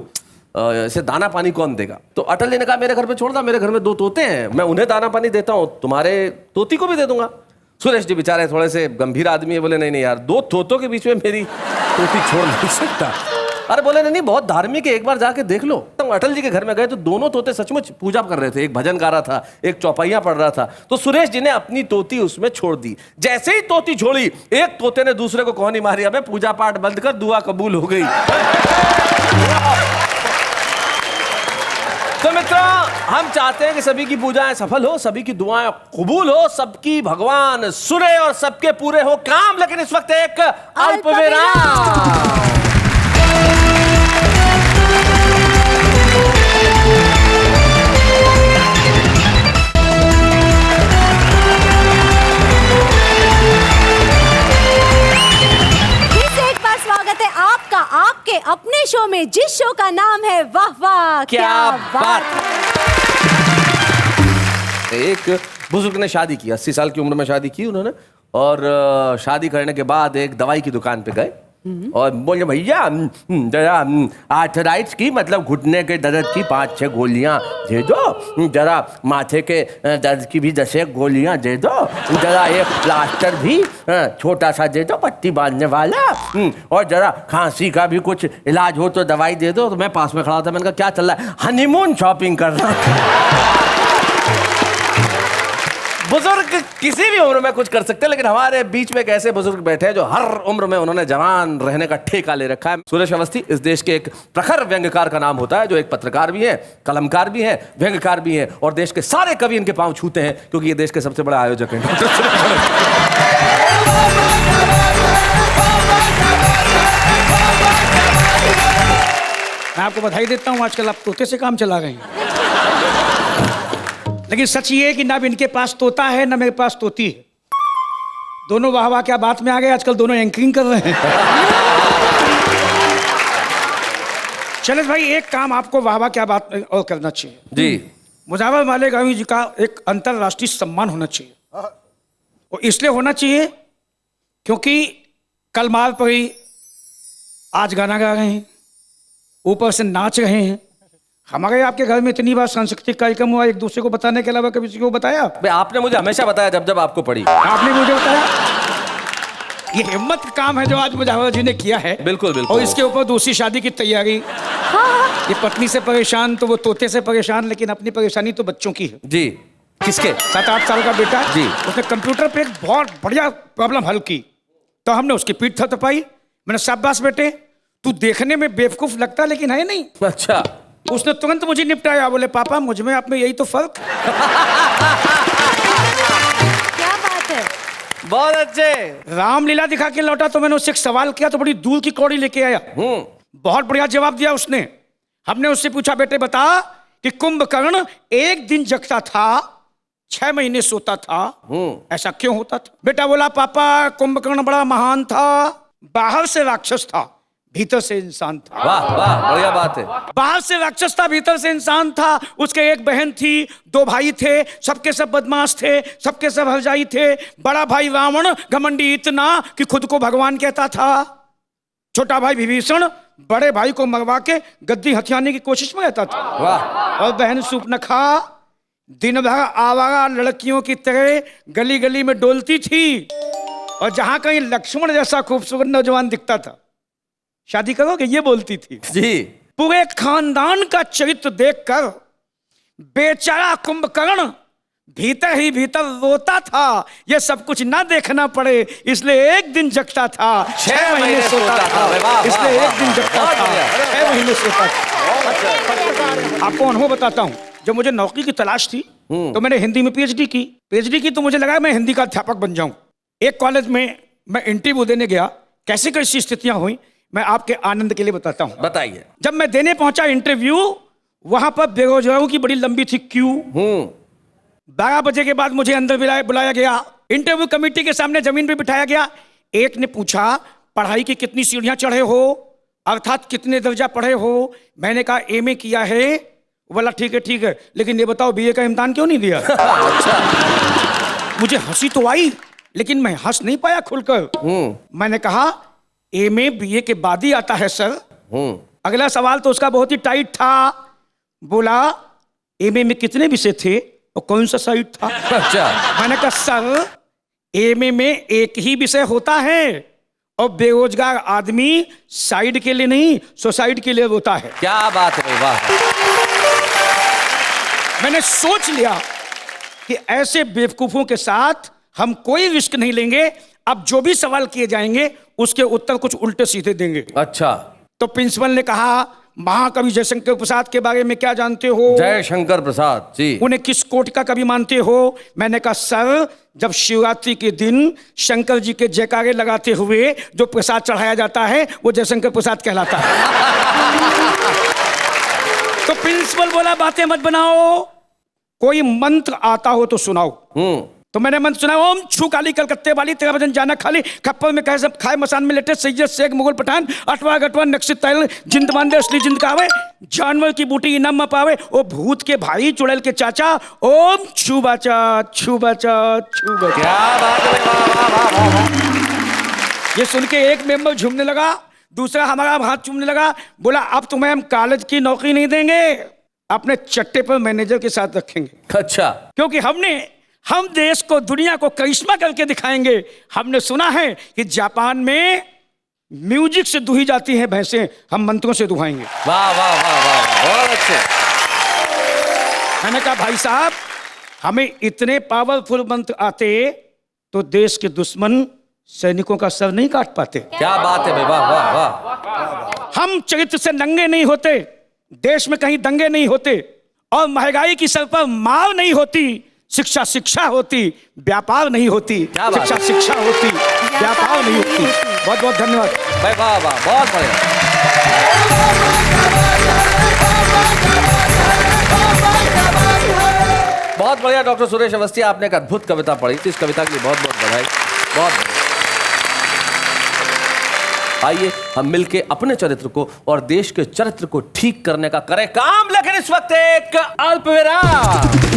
Speaker 2: इसे दाना पानी कौन देगा। तो अटल जी ने कहा मेरे घर पे छोड़ दो, मेरे घर में 2 तोते हैं, मैं उन्हें दाना पानी देता हूँ, तुम्हारे तोती को भी दे दूंगा। सुरेश जी बेचारे थोड़े से गंभीर आदमी है, बोले नहीं नहीं यार, 2 तोतों के बीच में मेरी तोती छोड़ नहीं सकता। अरे बोले नहीं बहुत धार्मिक है, एक बार जाके देख लो। तो अटल जी के घर में गए तो दोनों तोते सचमुच पूजा कर रहे थे, एक भजन गा रहा था, एक चौपाइयां पढ़ रहा था। तो सुरेश जी ने अपनी तोती उसमें छोड़ दी। जैसे ही तोती छोड़ी, एक तोते ने दूसरे को कोहनी मारी, अबे पूजा पाठ बंद कर, दुआ कबूल हो गई। तो मित्रों, हम चाहते हैं कि सभी की पूजाएं सफल हो, सभी की दुआएं कबूल हो, सबकी भगवान सुने और सबके पूरे हो काम। लेकिन इस वक्त एक अल्पविराम।
Speaker 1: स्वागत है आपका आपके अपने शो में, जिस शो का नाम है वाह वाह
Speaker 2: क्या बात। एक बुजुर्ग ने शादी की, 80 साल की उम्र में शादी की उन्होंने, और शादी करने के बाद एक दवाई की दुकान पे गए और बोले भैया जरा आर्थराइटिस की, मतलब घुटने के दर्द की 5-6 गोलियां दे दो, जरा माथे के दर्द की भी 10 गोलियां दे दो, जरा एक प्लास्टर भी छोटा सा दे दो पट्टी बांधने वाला, और जरा खांसी का भी कुछ इलाज हो तो दवाई दे दो। तो मैं पास में खड़ा था, मैंने कहा क्या चल रहा है, हनीमून शॉपिंग कर रहा हूं। बुजुर्ग किसी भी उम्र में कुछ कर सकते हैं, लेकिन हमारे बीच में एक ऐसे बुजुर्ग बैठे हैं जो हर उम्र में उन्होंने जवान रहने का ठेका ले रखा है। सुरेश अवस्थी इस देश के एक प्रखर व्यंग्यकार का नाम होता है, जो एक पत्रकार भी है, कलमकार भी है, व्यंग्यकार भी है, और देश के सारे कवि इनके पांव छूते हैं क्योंकि ये देश के सबसे बड़े आयोजक हैं।
Speaker 6: मैं आपको बधाई देता हूँ, आजकल आप तोते से काम चला रहे हैं। लेकिन सच ये है कि ना इनके पास तोता है ना मेरे पास तोती है। दोनों वाह वाह क्या बात में आ गए, आजकल दोनों एंकरिंग कर रहे हैं। शैलेश भाई, एक काम आपको वाह वाह क्या बात में और करना चाहिए
Speaker 2: जी।
Speaker 6: मुजावर मालेगांवी जी का एक अंतरराष्ट्रीय सम्मान होना चाहिए, और इसलिए होना चाहिए क्योंकि कल माल पर ही आज गाना गा रहे हैं, ऊपर से नाच रहे हैं। हमारे आपके घर में इतनी बार सांस्कृतिक कार्यक्रम हुआ, एक दूसरे को बताने के अलावा कभी किसी को बताया?
Speaker 2: आपने मुझे हमेशा बताया जब जब आपको पड़ी।
Speaker 6: आपने मुझे बताया। ये हिम्मत का काम है जो आज मुजावर जी ने किया है।
Speaker 2: बिल्कुल बिल्कुल।
Speaker 6: और इसके ऊपर दूसरी शादी की तैयारी। ये पत्नी से परेशान तो वो तोते से परेशान, लेकिन अपनी परेशानी तो बच्चों की है।
Speaker 2: जी। किसके?
Speaker 6: 7-8 साल का बेटा
Speaker 2: जी।
Speaker 6: उसने कंप्यूटर पे एक बहुत बढ़िया प्रॉब्लम हल की, तो हमने उसकी पीठ थपथपाई। मैंने शाबाश बेटे, तू देखने में बेवकूफ लगता लेकिन है नहीं।
Speaker 2: अच्छा,
Speaker 6: उसने तुरंत मुझे निपटाया, बोले पापा मुझ में आप में यही तो फर्क।
Speaker 1: क्या बात है।
Speaker 2: बहुत अच्छे।
Speaker 6: रामलीला दिखा के लौटा तो मैंने उससे एक सवाल किया तो बड़ी दूर की कौड़ी लेके आया। बहुत बढ़िया जवाब दिया उसने। हमने उससे पूछा बेटे बता कि कुंभकर्ण एक दिन जगता था 6 महीने सोता था, ऐसा क्यों होता था? बेटा बोला पापा कुंभकर्ण बड़ा महान था, बाहर से राक्षस था भीतर से इंसान था।
Speaker 2: वाह वाह, बढ़िया बात है।
Speaker 6: बाहर से राक्षस था भीतर से इंसान था। उसके एक बहन थी, 2 भाई थे, सबके सब बदमाश थे, सबके सब हरजाई थे। बड़ा भाई रावण घमंडी इतना कि खुद को भगवान कहता था। छोटा भाई विभीषण बड़े भाई को मरवा के गद्दी हथियाने की कोशिश में रहता था।
Speaker 2: वाह।
Speaker 6: और बहन सूपनखा दिन भर आवारा लड़कियों की तरह गली गली में डोलती थी। और जहां कहीं लक्ष्मण जैसा खूबसूरत नौजवान दिखता था, शादी करोगे ये बोलती थी।
Speaker 2: जी।
Speaker 6: पूरे खानदान का चरित्र देखकर बेचारा कुंभकर्ण भीतर ही भीतर रोता था। ये सब कुछ ना देखना पड़े इसलिए एक दिन जगता था, 6 महीने सोता था। इसलिए एक दिन जगता था, 6 महीने सोता था। आपको अनुभव बताता हूँ। जब मुझे नौकरी की तलाश थी तो मैंने हिंदी में पीएचडी की तो मुझे लगा मैं हिंदी का अध्यापक बन जाऊं। एक कॉलेज में मैं इंटरव्यू देने गया। कैसी कैसी स्थितियां हुई मैं आपके आनंद के लिए बताता हूं।
Speaker 2: बताइए।
Speaker 6: जब मैं देने पहुंचा इंटरव्यू, वहां पर बेरोजगारों की बड़ी लंबी थी क्यू। 12 बजे के बाद मुझे अंदर बुलाया गया। इंटरव्यू कमेटी के सामने जमीन पे बिठाया गया। एक ने पूछा पढ़ाई की कितनी सीढ़ियां चढ़े हो, अर्थात कितने दर्जा पढ़े हो। मैंने कहा एमए किया है। बोला ठीक है, लेकिन ये बताओ बीए का इम्तिहान क्यों नहीं दिया? मुझे हंसी तो आई लेकिन मैं हंस नहीं पाया खुलकर। मैंने कहा एमए बीए के बाद ही आता है सर। अगला सवाल तो उसका बहुत ही टाइट था। बोला एमए में कितने विषय थे और कौन सा साइड था?
Speaker 2: अच्छा।
Speaker 6: मैंने कहा सर एमए में एक ही विषय होता है और बेरोजगार आदमी साइड के लिए नहीं सोसाइटी के लिए होता है।
Speaker 2: क्या बात है, वाह।
Speaker 6: मैंने सोच लिया कि ऐसे बेवकूफों के साथ हम कोई रिस्क नहीं लेंगे। अब जो भी सवाल किए जाएंगे उसके उत्तर कुछ उल्टे सीधे देंगे।
Speaker 2: अच्छा।
Speaker 6: तो प्रिंसिपल ने कहा महाकवि जयशंकर प्रसाद के बारे में क्या जानते हो?
Speaker 2: जयशंकर प्रसाद जी।
Speaker 6: उन्हें किस कोट का कवि मानते हो? मैंने कहा सर जब शिवरात्रि के दिन शंकर जी के जयकारे लगाते हुए जो प्रसाद चढ़ाया जाता है वो जयशंकर प्रसाद कहलाता है। तो प्रिंसिपल बोला बातें मत बनाओ, कोई मंत्र आता हो तो सुनाओ। तो मैंने मंत्र सुना, ओम छू काली कलकत्ते वाली तेरा वजन जाना खाली, खप्पर में कहे सब खाए मसान में लेटे सैयद शेख मुगल पठान, अटवा गटवा नक्शे तैल जिंद बांधे असली जिंद कावे, जानवर की बूटी इनाम में पावे, ओ भूत के भाई चुड़ैल के चाचा, ओम छू बाचा छू बाचा छू बाचा।
Speaker 2: क्या बात है, वाह वाह वाह वाह।
Speaker 6: ये सुन के एक मेंबर झूमने लगा, दूसरा हमारा हाथ चूमने लगा। बोला अब तुम्हें हम कॉलेज की नौकरी नहीं देंगे, अपने चट्टे पर मैनेजर के साथ रखेंगे।
Speaker 2: अच्छा।
Speaker 6: क्योंकि हम देश को दुनिया को करिश्मा करके दिखाएंगे। हमने सुना है कि जापान में म्यूजिक से दुही जाती हैं भैंसें, हम मंत्रों से दुहाएंगे।
Speaker 2: वाह वाह वाह वाह, बहुत अच्छे।
Speaker 6: मैंने कहा भाई साहब हमें इतने पावरफुल मंत्र आते तो देश के दुश्मन सैनिकों का सर नहीं काट पाते।
Speaker 2: क्या बात है, वाह वाह वाह।
Speaker 6: हम चरित्र से नंगे नहीं होते, देश में कहीं दंगे नहीं होते, और महंगाई की सर पर मार नहीं होती। शिक्षा शिक्षा होती, व्यापार नहीं होती। शिक्षा शिक्षा होती, व्यापार नहीं होती। बहुत बहुत धन्यवाद
Speaker 2: भाई, वाह वाह, बहुत बढ़िया। बहुत बढ़िया डॉक्टर सुरेश अवस्थी, आपने एक अद्भुत कविता पढ़ी थी। इस कविता के लिए बहुत बहुत बधाई। बहुत बढ़िया। आइए हम मिलके अपने चरित्र को और देश के चरित्र को ठीक करने का करें काम, लेकिन इस वक्त एक अल्प विराम।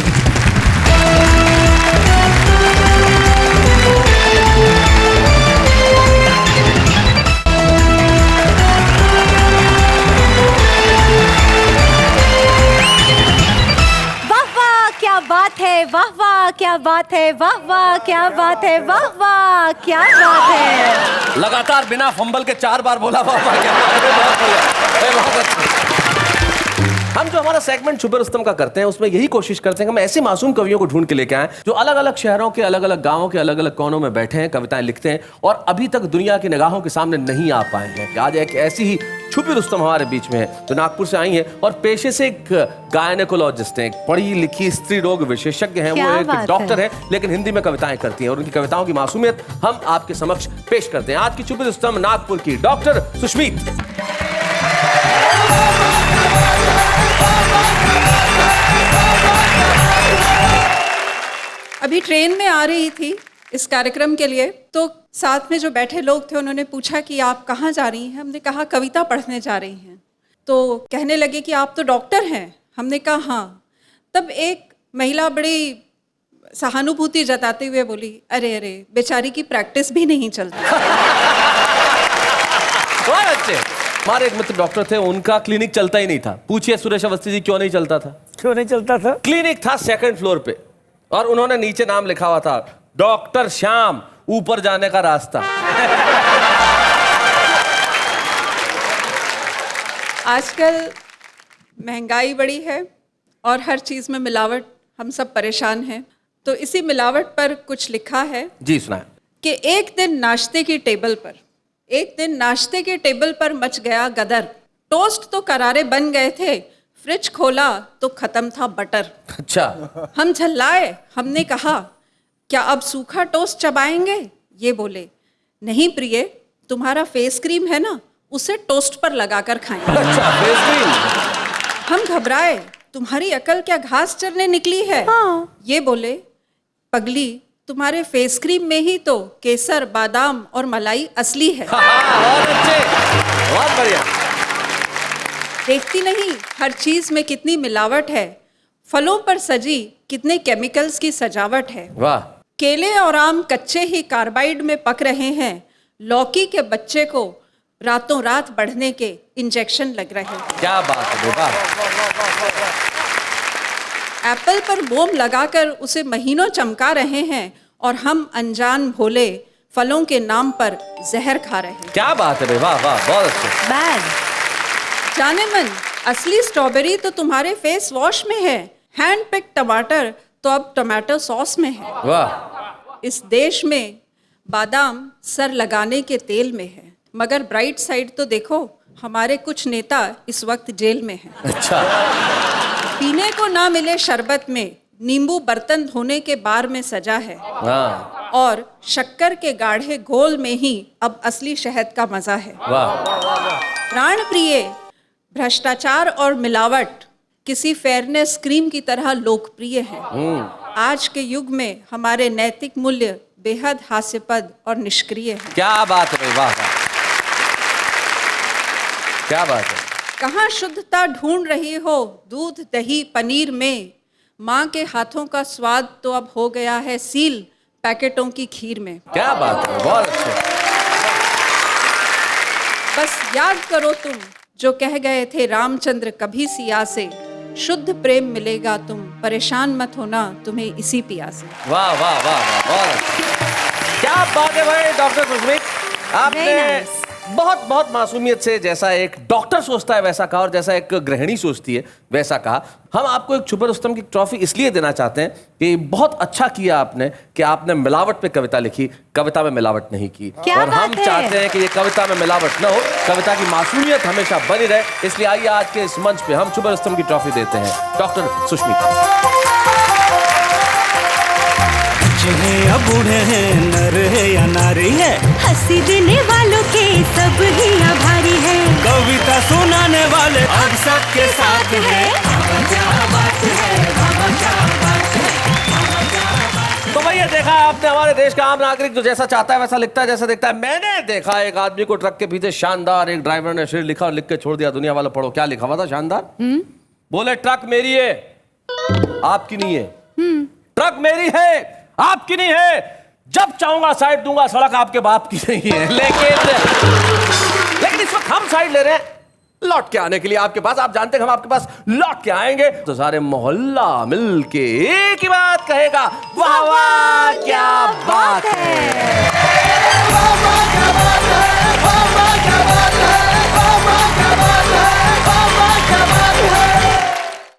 Speaker 1: क्या बात है, वाह वाह क्या बात है, वाह वाह क्या बात है, वाह वाह क्या बात है।
Speaker 2: लगातार बिना फंबल के 4 बार बोला वाह वाह क्या बात है, बहुत बढ़िया, बहुत अच्छा। हम जो हमारा सेगमेंट छुपे रुस्तम का करते हैं उसमें यही कोशिश करते हैं कि हम ऐसे मासूम कवियों को ढूंढ के लेके आए जो अलग अलग शहरों के अलग अलग गांवों के अलग अलग कोनों में बैठे हैं, कविताएं लिखते हैं और अभी तक दुनिया की निगाहों के सामने नहीं आ पाए हैं। आज एक ऐसी ही छुपी रुस्तम हमारे बीच में है, जो नागपुर से आई है और पेशे से एक गायनेकोलॉजिस्ट हैं, एक पढ़ी लिखी स्त्री रोग विशेषज्ञ हैं।
Speaker 1: क्या
Speaker 2: वो एक
Speaker 1: बात
Speaker 2: डॉक्टर है लेकिन हिंदी में कविताएं करती हैं और उनकी कविताओं की मासूमियत हम आपके समक्ष पेश करते हैं। आज की छुपी रुस्तम नागपुर की डॉक्टर सुष्मीत।
Speaker 7: अभी ट्रेन में आ रही थी इस कार्यक्रम के लिए, तो साथ में जो बैठे लोग थे उन्होंने पूछा कि आप कहाँ जा रही हैं। हमने कहा कविता पढ़ने जा रही हैं। तो कहने लगे कि आप तो डॉक्टर हैं। हमने कहा हाँ। तब एक महिला बड़ी सहानुभूति जताते हुए बोली, अरे अरे बेचारी की प्रैक्टिस भी नहीं चलती।
Speaker 2: बहुत अच्छे। हमारे एक मित्र डॉक्टर थे, उनका क्लिनिक चलता ही नहीं था। पूछिए सुरेश अवस्थी जी क्यों नहीं चलता था?
Speaker 6: क्यों नहीं चलता था?
Speaker 2: क्लिनिक था 2nd फ्लोर पे और उन्होंने नीचे नाम लिखा हुआ था डॉक्टर श्याम, ऊपर जाने का रास्ता।
Speaker 7: आजकल महंगाई बड़ी है और हर चीज़ में मिलावट, हम सब परेशान हैं। तो इसी मिलावट पर कुछ लिखा है
Speaker 2: जी सुनाए।
Speaker 7: कि एक दिन नाश्ते की टेबल पर मच गया गदर। टोस्ट तो करारे बन गए थे, फ्रिज खोला तो खत्म था बटर।
Speaker 2: अच्छा।
Speaker 7: हम झल्लाए, हमने कहा क्या अब सूखा टोस्ट चबाएंगे? ये बोले नहीं प्रिय, तुम्हारा फेस क्रीम है ना, उसे टोस्ट पर लगाकर खाएंगे।
Speaker 2: अच्छा, फेस क्रीम।
Speaker 7: हम घबराए, तुम्हारी अकल क्या घास चरने निकली है?
Speaker 1: हाँ।
Speaker 7: ये बोले पगली, तुम्हारे फेस क्रीम में ही तो केसर, बादाम और मलाई असली है।
Speaker 2: बहुत अच्छे, बहुत बढ़िया।
Speaker 7: देखती नहीं हर चीज में कितनी मिलावट है, फलों पर सजी कितने केमिकल्स की सजावट है।
Speaker 2: वाह।
Speaker 7: केले और आम कच्चे ही कार्बाइड में पक रहे हैं, लौकी के बच्चे को रातों रात बढ़ने के इंजेक्शन लग रहे हैं।
Speaker 2: क्या बात है, वाह।
Speaker 7: एप्पल पर मोम लगाकर उसे महीनों चमका रहे हैं और हम अनजान भोले फलों के नाम पर जहर खा रहे हैं।
Speaker 2: क्या बात है, वाह वाह, बहुत अच्छे।
Speaker 1: बैड।
Speaker 7: जाने मन, असली स्ट्रॉबेरी तो तुम्हारे फेस वॉश में है, हैंड पिक टमाटर तो अब टमाटो सॉस में है।
Speaker 2: वाह।
Speaker 7: इस देश में बादाम सर लगाने के तेल में है, मगर ब्राइट साइड तो देखो, हमारे कुछ नेता इस वक्त जेल में हैं।
Speaker 2: अच्छा।
Speaker 7: पीने को ना मिले शरबत में, नींबू बर्तन धोने के बार में सजा है।
Speaker 2: हाँ।
Speaker 7: और शक्कर के गाढ़े घोल में ही अब असली शहद का मजा है।
Speaker 2: वाह।
Speaker 7: प्राण प्रिय, भ्रष्टाचार और मिलावट किसी फेयरनेस क्रीम की तरह लोकप्रिय है। आज के युग में हमारे नैतिक मूल्य बेहद हास्यपद और निष्क्रिय हैं।
Speaker 2: क्या बात है, वाह वाह, क्या बात है।
Speaker 7: कहाँ शुद्धता ढूंढ रही हो दूध दही पनीर में, माँ के हाथों का स्वाद तो अब हो गया है सील पैकेटों की खीर में।
Speaker 2: क्या बात है, बहुत अच्छे।
Speaker 7: बस याद करो तुम जो कह गए थे रामचंद्र कभी सिया से, शुद्ध प्रेम मिलेगा तुम परेशान मत होना तुम्हें इसी पिया से।
Speaker 2: वाह वाह वाह वाह, बहुत अच्छा। क्या बात है भाई डॉक्टर सुष्मित, आपने बहुत बहुत मासूमियत से जैसा एक डॉक्टर सोचता है वैसा कहा और जैसा एक गृहिणी सोचती है वैसा कहा। हम आपको एक छुपे रुस्तम की ट्रॉफी इसलिए देना चाहते हैं कि बहुत अच्छा किया आपने कि आपने मिलावट पे कविता लिखी, कविता में मिलावट नहीं की।
Speaker 1: क्या
Speaker 2: और हम
Speaker 1: बात है?
Speaker 2: चाहते हैं कि ये कविता में मिलावट न हो, कविता की मासूमियत हमेशा बनी रहे। इसलिए आइए आज के इस मंच पे हम छुपे रुस्तम की ट्रॉफी देते हैं डॉक्टर सुष्मित।
Speaker 8: या बूढ़े हैं, नर है या नारी है,
Speaker 9: हंसी देने वालों के सब ही आभारी है,
Speaker 8: कविता सुनाने वाले अब सबके साथ है।
Speaker 2: तो भैया देखा आपने हमारे देश का आम नागरिक जो जैसा चाहता है वैसा लिखता है, जैसा देखता है। मैंने देखा एक आदमी को ट्रक के पीछे शानदार एक ड्राइवर ने शेर लिखा और लिख के छोड़ दिया। दुनिया वालों पढ़ो क्या लिखा हुआ था शानदार। बोले ट्रक मेरी है आपकी नहीं है, ट्रक मेरी है आपकी नहीं है, जब चाहूंगा साइड दूंगा, सड़क आपके बाप की नहीं है। लेकिन इस वक्त हम साइड ले रहे हैं लौट के आने के लिए आपके पास। आप जानते हैं हम आपके पास लौट के आएंगे तो सारे मोहल्ला मिलके एक ही बात कहेगा, वाह वाह क्या बात है, वाह वाह क्या बात है, वाह वाह